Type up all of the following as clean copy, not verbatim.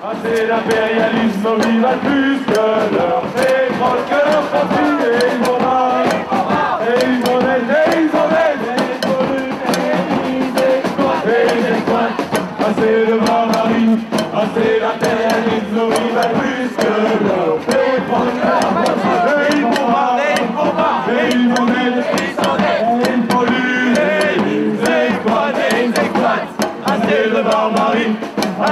C'est l'impérialisme, ils valent plus que leur pétrole, que leur profit, et ils vont mal, et ils vont l'aide, et ils ont l'aide, et ils polluent, et ils exploitent, et ils exploitent. C'est le barbarie, c'est l'impérialisme, ils valent plus que leur pétrole, que leur profit, et ils vont mal, et ils vont l'aide, et ils polluent, et ils exploitent, et ils exploitent. C'est le barbarie.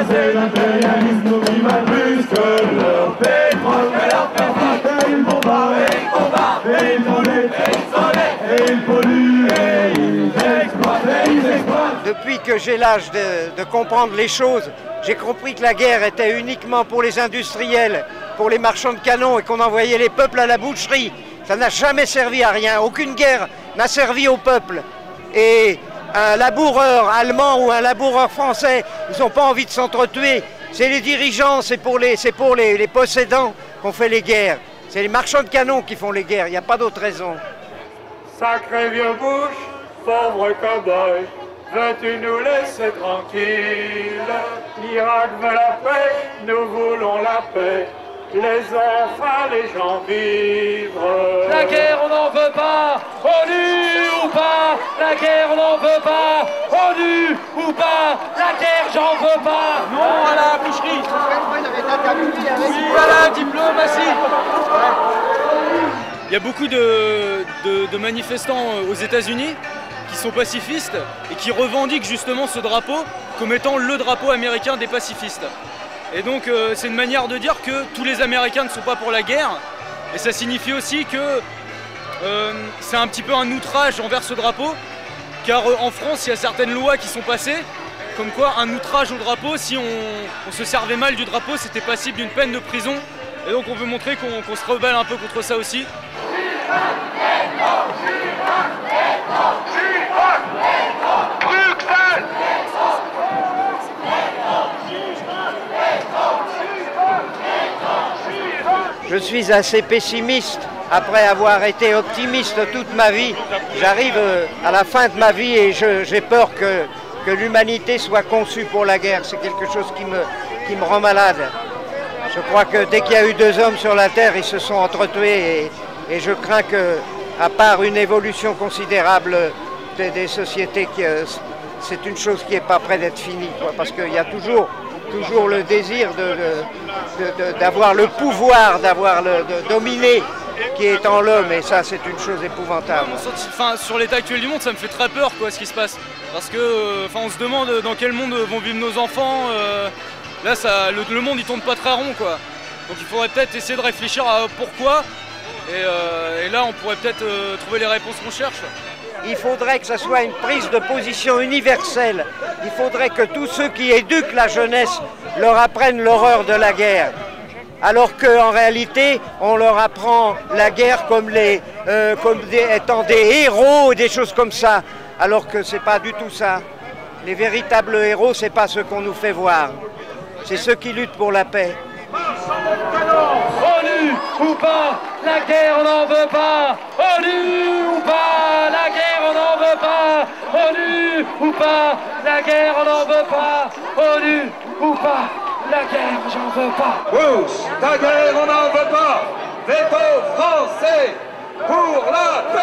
C'est l'impérialisme qui va plus que leur pétrole, que leur pétrole. Et ils bombardent, et ils bombardent, et ils volent, et ils polluent, et ils exploitent, et ils exploitent. Depuis que j'ai l'âge de comprendre les choses, j'ai compris que la guerre était uniquement pour les industriels, pour les marchands de canons et qu'on envoyait les peuples à la boucherie. Ça n'a jamais servi à rien. Aucune guerre n'a servi au peuple. Et un laboureur allemand ou un laboureur français, ils n'ont pas envie de s'entretuer. C'est les dirigeants, c'est pour les possédants qu'on fait les guerres. C'est les marchands de canons qui font les guerres, il n'y a pas d'autre raison. Sacré vieux bouche, pauvre cow-boy, veux-tu nous laisser tranquilles? L'Irak veut la paix, nous voulons la paix. Les enfants, les gens vivent. La guerre, on n'en veut pas, ONU ou pas. La guerre, on n'en veut pas, ONU ou pas. La guerre, j'en veux pas. Non à la boucherie. Oui à la diplomatie. Il y a beaucoup de manifestants aux États-Unis qui sont pacifistes et qui revendiquent justement ce drapeau comme étant le drapeau américain des pacifistes. Et donc c'est une manière de dire que tous les Américains ne sont pas pour la guerre. Et ça signifie aussi que c'est un petit peu un outrage envers ce drapeau. Car en France, il y a certaines lois qui sont passées, comme quoi un outrage au drapeau, si on se servait mal du drapeau, c'était passible d'une peine de prison. Et donc on veut montrer qu'on se rebelle un peu contre ça aussi. Je suis assez pessimiste après avoir été optimiste toute ma vie. J'arrive à la fin de ma vie et j'ai peur que l'humanité soit conçue pour la guerre. C'est quelque chose qui me rend malade. Je crois que dès qu'il y a eu 2 hommes sur la Terre, ils se sont entretués et je crains que, à part une évolution considérable des sociétés, c'est une chose qui n'est pas près d'être finie, parce qu'il y a toujours le désir d'avoir le pouvoir, de dominer qui est en l'homme, et ça c'est une chose épouvantable. Enfin, sur l'état actuel du monde, ça me fait très peur ce qui se passe. Parce que on se demande dans quel monde vont vivre nos enfants. Là, le monde il tourne pas très rond, quoi. Donc il faudrait peut-être essayer de réfléchir à pourquoi. Et là, on pourrait peut-être trouver les réponses qu'on cherche. Il faudrait que ce soit une prise de position universelle. Il faudrait que tous ceux qui éduquent la jeunesse leur apprennent l'horreur de la guerre. Alors qu'en réalité, on leur apprend la guerre comme étant des héros, des choses comme ça. Alors que c'est pas du tout ça. Les véritables héros, c'est pas ceux qu'on nous fait voir. C'est ceux qui luttent pour la paix. ONU ou pas, la guerre on n'en veut pas. ONU ou pas, la guerre on n'en veut pas. ONU ou pas, la guerre on n'en veut pas. ONU ou pas, la guerre j'en veux pas. Bush, la guerre on n'en veut pas. Veto français pour la paix.